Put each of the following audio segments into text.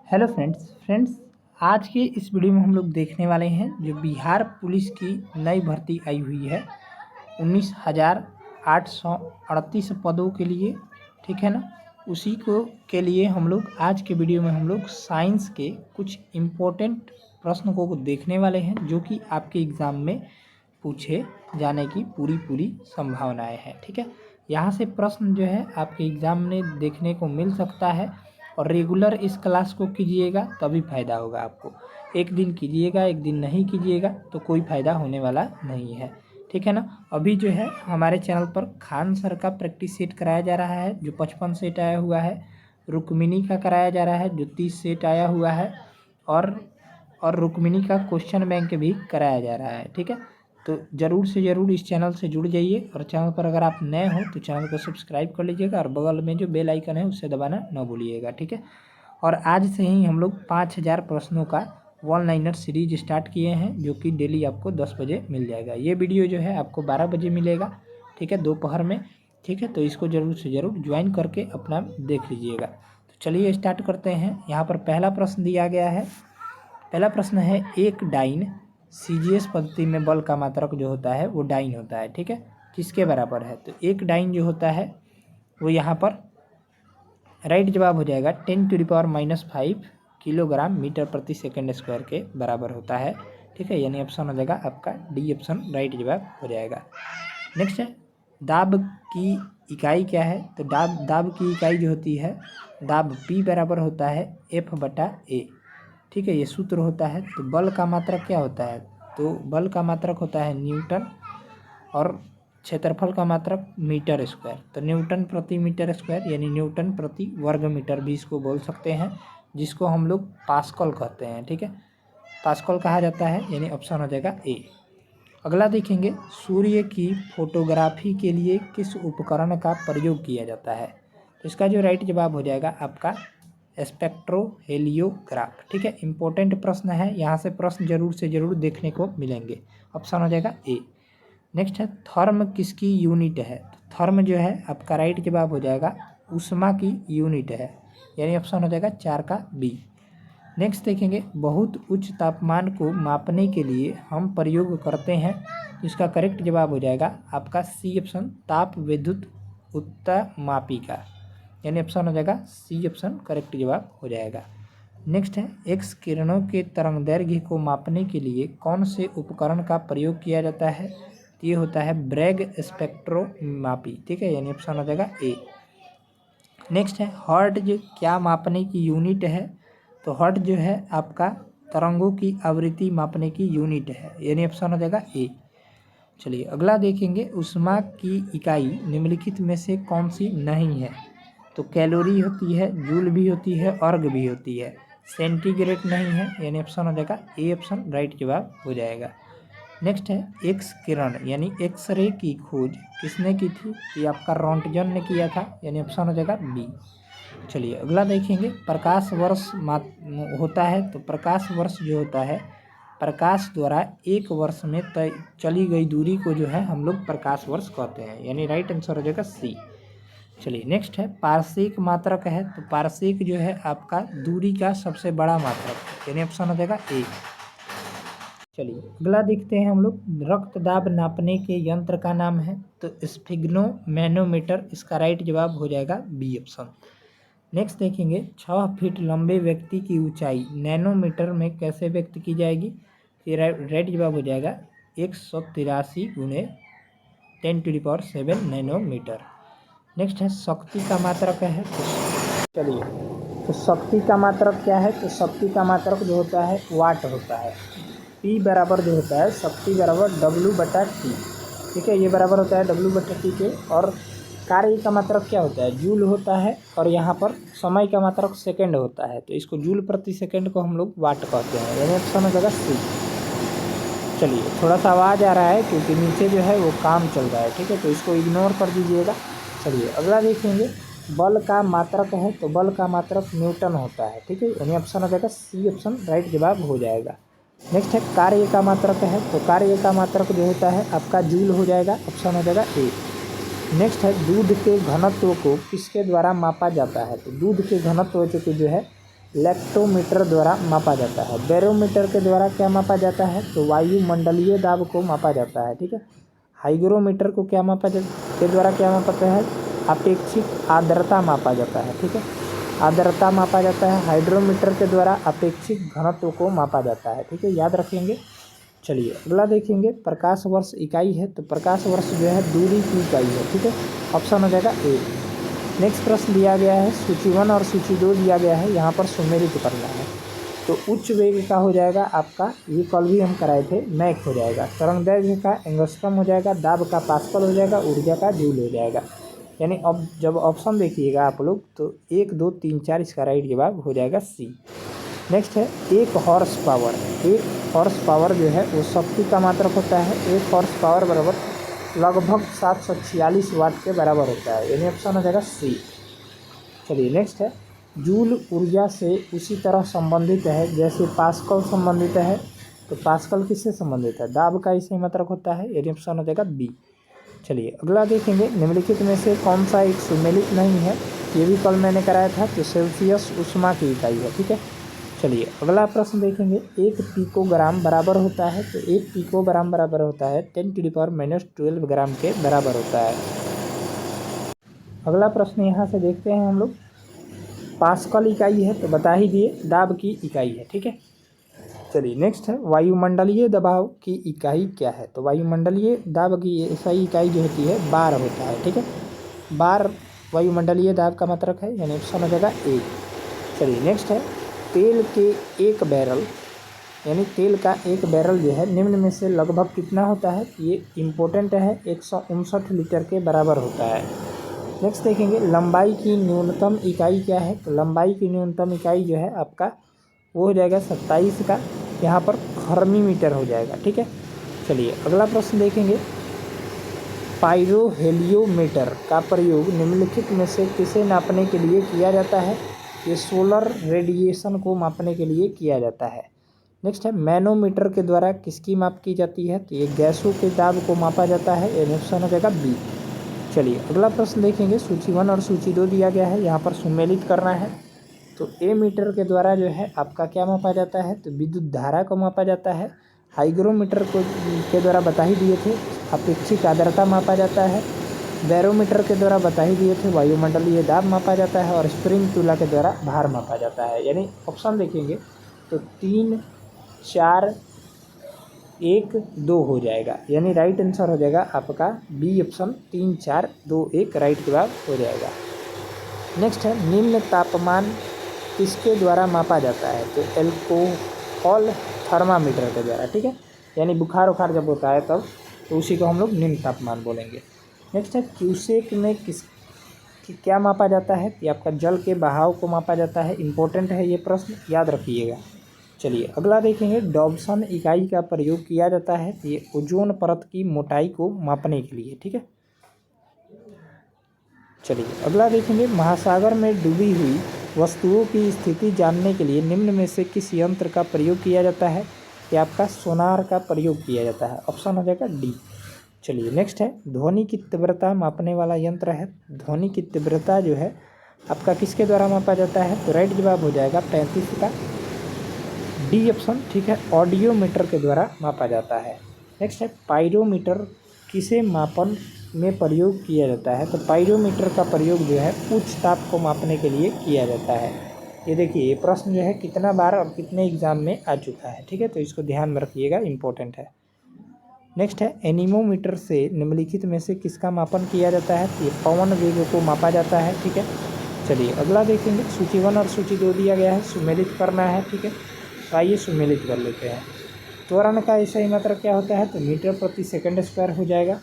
Hello friends आज के इस वीडियो में हम लोग देखने वाले हैं जो बिहार पुलिस की नई भर्ती आई हुई है 19,838 पदों के लिए, ठीक है ना। उसी को के लिए हम लोग आज के वीडियो में हम लोग साइंस के कुछ इम्पोर्टेंट प्रश्न को देखने वाले हैं जो कि आपके एग्ज़ाम में पूछे जाने की पूरी संभावनाएं हैं, ठीक है। यहाँ से प्रश्न जो है आपके एग्ज़ाम में देखने को मिल सकता है और रेगुलर इस क्लास को कीजिएगा तभी फ़ायदा होगा आपको। एक दिन कीजिएगा, एक दिन नहीं कीजिएगा तो कोई फ़ायदा होने वाला नहीं है, ठीक है ना। अभी जो है हमारे चैनल पर खान सर का प्रैक्टिस सेट कराया जा रहा है जो 55 सेट आया हुआ है, रुक्मिनी का कराया जा रहा है जो 30 सेट आया हुआ है और रुक्मिनी का क्वेश्चन बैंक भी कराया जा रहा है, ठीक है। तो ज़रूर से ज़रूर इस चैनल से जुड़ जाइए और चैनल पर अगर आप नए हो तो चैनल को सब्सक्राइब कर लीजिएगा और बगल में जो बेल आइकन है उससे दबाना न भूलिएगा, ठीक है। और आज से ही हम लोग 5000 प्रश्नों का वन लाइनर सीरीज स्टार्ट किए हैं जो कि डेली आपको 10 बजे मिल जाएगा। ये वीडियो जो है आपको 12 बजे मिलेगा, ठीक है, दोपहर में, ठीक है। तो इसको ज़रूर से ज़रूर ज्वाइन करके अपना देख लीजिएगा। तो चलिए स्टार्ट करते हैं। यहाँ पर पहला प्रश्न दिया गया है। पहला प्रश्न है, एक डाइन सीजीएस पद्धति में बल का मात्रक जो होता है वो डाइन होता है, ठीक है, किसके बराबर है। तो एक डाइन जो होता है वो यहाँ पर राइट जवाब हो जाएगा 10⁻⁻5 किलोग्राम मीटर प्रति सेकंड स्क्वायर के बराबर होता है, ठीक है। यानी ऑप्शन हो जाएगा आपका डी ऑप्शन राइट जवाब हो जाएगा। नेक्स्ट है, दाब की इकाई क्या है। तो दाब की इकाई जो होती है, दाब P बराबर होता है F/A, ठीक है, ये सूत्र होता है। तो बल का मात्रक क्या होता है। तो बल का मात्रक होता है न्यूटन और क्षेत्रफल का मात्रक मीटर स्क्वायर। तो न्यूटन प्रति मीटर स्क्वायर यानी न्यूटन प्रति वर्ग मीटर भी इसको बोल सकते हैं, जिसको हम लोग पास्कल कहते हैं, ठीक है, पास्कल कहा जाता है। यानी ऑप्शन हो जाएगा ए। अगला देखेंगे, सूर्य की फोटोग्राफी के लिए किस उपकरण का प्रयोग किया जाता है। तो इसका जो राइट जवाब हो जाएगा आपका स्पेक्ट्रोहेलियोग्राफ, ठीक है। इंपॉर्टेंट प्रश्न है, यहाँ से प्रश्न जरूर से ज़रूर देखने को मिलेंगे। ऑप्शन हो जाएगा ए। नेक्स्ट है, थर्म किसकी यूनिट है। तो थर्म जो है आपका राइट जवाब हो जाएगा ऊष्मा की यूनिट है, यानी ऑप्शन हो जाएगा 4 का बी। नेक्स्ट देखेंगे, बहुत उच्च तापमान को मापने के लिए हम प्रयोग करते हैं। इसका करेक्ट जवाब हो जाएगा आपका सी ऑप्शन ताप विद्युत उत्तापमापिका, यानी ऑप्शन हो जाएगा सी ऑप्शन करेक्ट जवाब हो जाएगा। नेक्स्ट है, एक्स किरणों के तरंग दैर्घ्य को मापने के लिए कौन से उपकरण का प्रयोग किया जाता है। तो ये होता है ब्रैग स्पेक्ट्रोमापी, ठीक है, यानी ऑप्शन हो जाएगा ए। नेक्स्ट है, हर्ट्ज क्या मापने की यूनिट है। तो हर्ट्ज जो है आपका तरंगों की आवृत्ति मापने की यूनिट है, यानी ऑप्शन हो जाएगा ए। चलिए अगला देखेंगे, ऊष्मा की इकाई निम्नलिखित में से कौन सी नहीं है। तो कैलोरी होती है, जूल भी होती है, अर्ग भी होती है, सेंटीग्रेड नहीं है, यानी ऑप्शन हो जाएगा ए ऑप्शन राइट जवाब हो जाएगा। नेक्स्ट है, एक्स किरण यानी एक्सरे की खोज किसने की थी। ये आपका रोंटगन ने किया था, यानी ऑप्शन हो जाएगा बी। चलिए अगला देखेंगे, प्रकाश वर्ष होता है। तो प्रकाश वर्ष जो होता है, प्रकाश द्वारा एक वर्ष में तय चली गई दूरी को जो है हम लोग प्रकाश वर्ष कहते हैं, यानी राइट आंसर हो जाएगा सी। चलिए नेक्स्ट है, पारसेक मात्रक है। तो पारसेक जो है आपका दूरी का सबसे बड़ा मात्रक, यानी ऑप्शन हो जाएगा ए। चलिए अगला देखते हैं हम लोग, रक्त दाब नापने के यंत्र का नाम है। तो स्फिग्नोमैनोमीटर, इसका राइट जवाब हो जाएगा बी ऑप्शन। नेक्स्ट देखेंगे, 6 फीट लंबे व्यक्ति की ऊंचाई नैनोमीटर में कैसे व्यक्त की जाएगी। ये राइट जवाब हो जाएगा 183 × 10⁻7 नैनोमीटर। नेक्स्ट है, शक्ति का मात्रक है। तो चलिए, तो शक्ति का मात्रक क्या है। तो शक्ति का मात्रक जो होता है वाट होता है। P बराबर जो होता है शक्ति बराबर W/T, ठीक है, ये बराबर होता है W/T के। और कार्य का मात्रक क्या होता है, जूल होता है। और यहाँ पर समय का मात्रक सेकंड होता है, तो इसको जूल प्रति सेकंड को हम लोग वाट कहते हैं, यानी ऑप्शन हो जाएगा सी। चलिए थोड़ा सा आवाज़ आ रहा है क्योंकि नीचे जो है वो काम चल रहा है, ठीक है, तो इसको इग्नोर कर दीजिएगा। चलिए अगला देखेंगे, बल का मात्रक है। तो बल का मात्रक न्यूटन होता है, ठीक है, यानी ऑप्शन हो जाएगा सी ऑप्शन राइट जवाब हो जाएगा। नेक्स्ट है, कार्य का मात्रक है। तो कार्य का मात्रक जो होता है आपका जूल हो जाएगा, ऑप्शन हो जाएगा ए। नेक्स्ट है, दूध के घनत्व को किसके द्वारा मापा जाता है। तो दूध के घनत्व जो है लैक्टोमीटर द्वारा मापा जाता है। बैरोमीटर के द्वारा क्या मापा जाता है, तो वायुमंडलीय दाब को मापा जाता है, ठीक है। हाइग्रोमीटर को क्या के द्वारा क्या मापा है, अपेक्षित आर्द्रता मापा जाता है, ठीक है। आर्द्रता मापा जाता है। हाइड्रोमीटर के द्वारा अपेक्षित घनत्व को मापा जाता है, ठीक है, याद रखेंगे। चलिए अगला देखेंगे, प्रकाश वर्ष इकाई है, तो प्रकाश वर्ष जो है दूरी की इकाई है, ठीक है। ऑप्शन हो जाएगा ए। नेक्स्ट प्रश्न दिया गया है, सूची 1 और सूची 2 दिया गया है, यहाँ पर सुमेलित करना है। तो उच्च वेग का हो जाएगा आपका, ये कल भी हम कराए थे, मैक हो जाएगा। तरंगदैर्घ्य का एंगस्ट्रम हो जाएगा। दाब का पास्कल हो जाएगा। ऊर्जा का जूल हो जाएगा। यानी अब जब ऑप्शन देखिएगा आप लोग तो 1, 2, 3, 4 इसका राइट जवाब हो जाएगा सी। नेक्स्ट है 1 हॉर्स पावर। 1 हॉर्स पावर जो है वो शक्ति का मात्रक होता है। 1 हॉर्स पावर बराबर लगभग 746 वाट के बराबर होता है, यानी ऑप्शन हो जाएगा सी। चलिए नेक्स्ट है, जूल ऊर्जा से उसी तरह संबंधित है जैसे पास्कल संबंधित है। तो पास्कल किससे संबंधित है, दाब का इसे मात्रक होता है, यानी ऑप्शन हो जाएगा बी। चलिए अगला देखेंगे, निम्नलिखित में से कौन सा एक सुमेलित नहीं है, ये भी कल मैंने कराया था। तो सेल्सियस ऊष्मा की इकाई है, ठीक है। चलिए अगला प्रश्न देखेंगे, 1 पिकोग्राम बराबर होता है, तो 1 पिकोग्राम बराबर होता है 10⁻12 ग्राम के बराबर होता है। अगला प्रश्न यहाँ से देखते हैं हम लोग, पास्कल इकाई है तो बता ही दिए, दाब की इकाई है, ठीक है। चलिए नेक्स्ट है, वायुमंडलीय दबाव की इकाई क्या है, तो वायुमंडलीय दाब की सही इकाई जो होती है बार होता है, ठीक है। बार वायुमंडलीय दाब का मात्रक है, यानी ऑप्शन हो जाएगा ए। चलिए नेक्स्ट है, तेल के 1 बैरल, यानी तेल का 1 बैरल जो है निम्न में से लगभग कितना होता है, ये इम्पोर्टेंट है, 159 लीटर के बराबर होता है। नेक्स्ट देखेंगे, लंबाई की न्यूनतम इकाई क्या है, तो लंबाई की न्यूनतम इकाई जो है आपका वो हो जाएगा 27 का, यहाँ पर थर्मीमीटर हो जाएगा, ठीक है। चलिए अगला प्रश्न देखेंगे, पायरोहेलियोमीटर का प्रयोग निम्नलिखित में से किसे नापने के लिए किया जाता है, ये सोलर रेडिएशन को मापने के लिए किया जाता है। नेक्स्ट है, मैनोमीटर के द्वारा किसकी माप की जाती है, तो ये गैसों के दाब को मापा जाता है, ये ऑप्शन हो जाएगा बी। चलिए अगला प्रश्न देखेंगे, सूची 1 और सूची 2 दिया गया है, यहाँ पर सुमेलित करना है। तो ए मीटर के द्वारा जो है आपका क्या मापा जाता है, तो विद्युत धारा को मापा जाता है। हाइग्रोमीटर को के द्वारा बता ही दिए थे, अपेक्षित आर्द्रता मापा जाता है। बैरोमीटर के द्वारा बता ही दिए थे, वायुमंडलीय दाब मापा जाता है। और स्प्रिंग तुला के द्वारा भार मापा जाता है। यानी ऑप्शन देखेंगे तो 3, 4, 1, 2 हो जाएगा, यानी राइट आंसर हो जाएगा आपका बी ऑप्शन, 3, 4, 2, 1 राइट जवाब हो जाएगा। नेक्स्ट है, निम्न तापमान किसके द्वारा मापा जाता है, तो एल्कोहल थर्मामीटर के द्वारा, ठीक है। यानी बुखार उखार जब होता है तब, तो उसी को हम लोग निम्न तापमान बोलेंगे। नेक्स्ट है, क्यूसेक में क्या मापा जाता है, कि आपका जल के बहाव को मापा जाता है। इंपॉर्टेंट है ये प्रश्न, याद रखिएगा। चलिए अगला देखेंगे, डॉब्सन इकाई का प्रयोग किया जाता है, ये ओजोन परत की मोटाई को मापने के लिए, ठीक है। चलिए अगला देखेंगे, महासागर में डूबी हुई वस्तुओं की स्थिति जानने के लिए निम्न में से किस यंत्र का प्रयोग किया जाता है, कि आपका सोनार का प्रयोग किया जाता है। ऑप्शन हो जाएगा डी। चलिए नेक्स्ट है, ध्वनि की तीव्रता मापने वाला यंत्र है। ध्वनि की तीव्रता जो है आपका किसके द्वारा मापा जाता है, तो राइट जवाब हो जाएगा 35 का, डी ऑप्शन, ठीक है। ऑडियोमीटर के द्वारा मापा जाता है। नेक्स्ट है, पायरोमीटर किसे मापन में प्रयोग किया जाता है, तो पायरोमीटर का प्रयोग जो है उच्च ताप को मापने के लिए किया जाता है। ये देखिए, ये प्रश्न जो है कितना बार और कितने एग्जाम में आ चुका है, ठीक है, तो इसको ध्यान में रखिएगा, इंपॉर्टेंट है। नेक्स्ट है, एनीमोमीटर से निम्नलिखित में से किसका मापन किया जाता है, ये पवन वेग को मापा जाता है, ठीक है। चलिए अगला देखेंगे, सूची 1 और सूची 2 दिया गया है, सुमेलित करना है, ठीक है। तो आइए सुमेलित कर लेते हैं। त्वरण का सही मात्रक क्या होता है, तो मीटर प्रति सेकंड स्क्वायर हो जाएगा।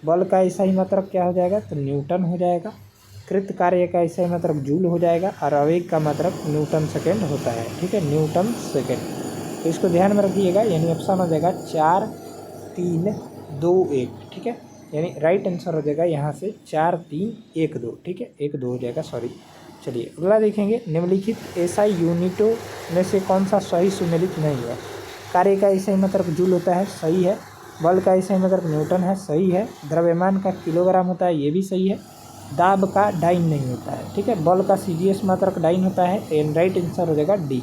बल का सही मात्रक क्या हो जाएगा, तो न्यूटन हो जाएगा। कृत कार्य का सही मात्रक जूल हो जाएगा। और आवेग का मात्रक न्यूटन सेकंड होता है, ठीक है, न्यूटन सेकंड। तो इसको ध्यान में रखिएगा, यानी ऑप्शन हो जाएगा 4, 3, 2, 1, ठीक है। यानी राइट आंसर हो जाएगा यहाँ से 4, 3, 1, 2, ठीक है, 1, 2 हो जाएगा, सॉरी। चलिए अगला देखेंगे, निम्नलिखित एसआई यूनिटों में से कौन सा सही सुमेलित नहीं है। कार्य का सही मात्रक जूल होता है, सही है। बल का सही मात्रक न्यूटन है, सही है। द्रव्यमान का किलोग्राम होता है, ये भी सही है। दाब का डाइन नहीं होता है, ठीक है। बल का CGS मात्रक डाइन होता है, एंड राइट आंसर हो जाएगा डी।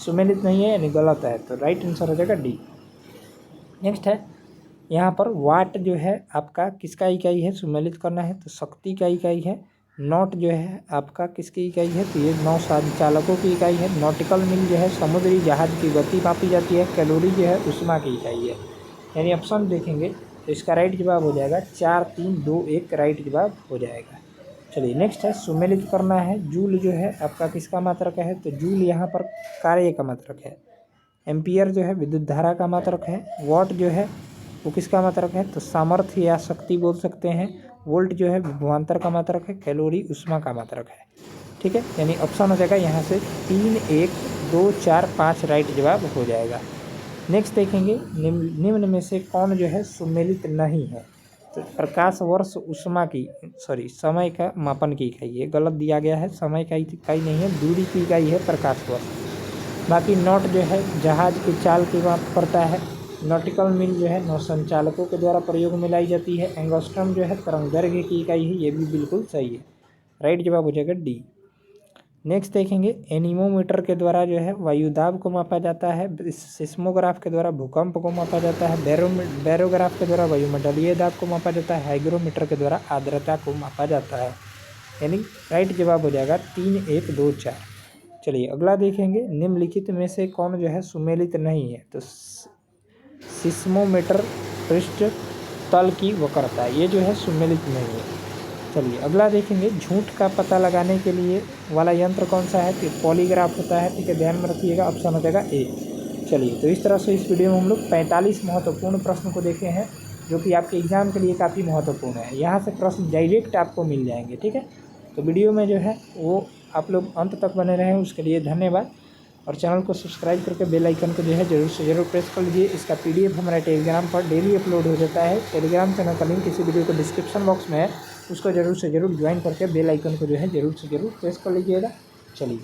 सुमेलित नहीं है यानी गलत है, तो राइट आंसर हो जाएगा डी। नेक्स्ट है यहाँ पर वाट जो है आपका किसका इकाई है, सुमेलित करना है तो शक्ति का इकाई है। नॉट जो है आपका किसकी इकाई है, तो ये नौ चालकों की इकाई है। नॉटिकल मील जो है समुद्री जहाज की गति मापी जाती है। कैलोरी जो है ऊष्मा की इकाई है। यानी ऑप्शन देखेंगे तो इसका राइट जवाब हो जाएगा 4 3 2 1 राइट जवाब हो जाएगा। चलिए नेक्स्ट है सुमेलित करना है। जूल जो है आपका किसका मात्रक है, तो जूल यहाँ पर कार्य का मात्रक है। एम्पियर जो है विद्युत धारा का मात्रक है। वॉट जो है वो किसका मात्रक है, तो सामर्थ्य या शक्ति बोल सकते हैं। वोल्ट जो है विभवांतर का मात्रक है। कैलोरी ऊष्मा का मात्रक है, ठीक है। यानी ऑप्शन हो जाएगा यहाँ से 3 1 2 4 5 राइट जवाब हो जाएगा। नेक्स्ट देखेंगे निम्न में से कौन जो है सुमेलित नहीं है, तो प्रकाश वर्ष ऊष्मा की समय का मापन की इकाई है, गलत दिया गया है। समय का इकाई नहीं है, दूरी की इकाई है प्रकाश वर्ष। बाकी नॉट जो है जहाज की चाल की माप करता है। नॉटिकल मील जो है नौसंचालकों के द्वारा प्रयोग में लाई जाती है। एंगस्ट्रम जो है तरंग दैर्घ्य की इकाई है, ये भी बिल्कुल सही है। राइट जवाब हो जाएगा डी। नेक्स्ट देखेंगे एनीमोमीटर के द्वारा जो है वायुदाब को मापा जाता है। सिस्मोग्राफ के द्वारा भूकंप को मापा जाता है। बैरोग्राफ के द्वारा वायुमंडलीय दाब को मापा जाता है। हाइग्रोमीटर के द्वारा आर्द्रता को मापा जाता है। यानी राइट जवाब हो जाएगा 3 1 2 4। चलिए अगला देखेंगे निम्नलिखित में से कौन जो है सुमेलित नहीं है, तो सिस्मोमीटर पृष्ठ तल की वक्रता, ये जो है सुमेलित नहीं है। चलिए अगला देखेंगे झूठ का पता लगाने के लिए वाला यंत्र कौन सा है, तो पॉलीग्राफ होता है, ठीक है। ध्यान में रखिएगा, ऑप्शन हो जाएगा ए। चलिए तो इस तरह से इस वीडियो में हम लोग 45 महत्वपूर्ण प्रश्न को देखे हैं, जो कि आपके एग्जाम के लिए काफ़ी महत्वपूर्ण है। यहाँ से प्रश्न डायरेक्ट आपको मिल जाएंगे, ठीक है। तो वीडियो में जो है वो आप लोग अंत तक बने रहें, उसके लिए धन्यवाद। और चैनल को सब्सक्राइब करके बेल आइकन को जो है जरूर से जरूर प्रेस कर लीजिए। इसका PDF हमारे टेलीग्राम पर डेली अपलोड हो जाता है। टेलीग्राम चैनल का लिंक किसी वीडियो को डिस्क्रिप्शन बॉक्स में है, उसको जरूर से जरूर ज्वाइन करके बेल आइकन को जो है जरूर से जरूर प्रेस कर लीजिएगा। चलिए।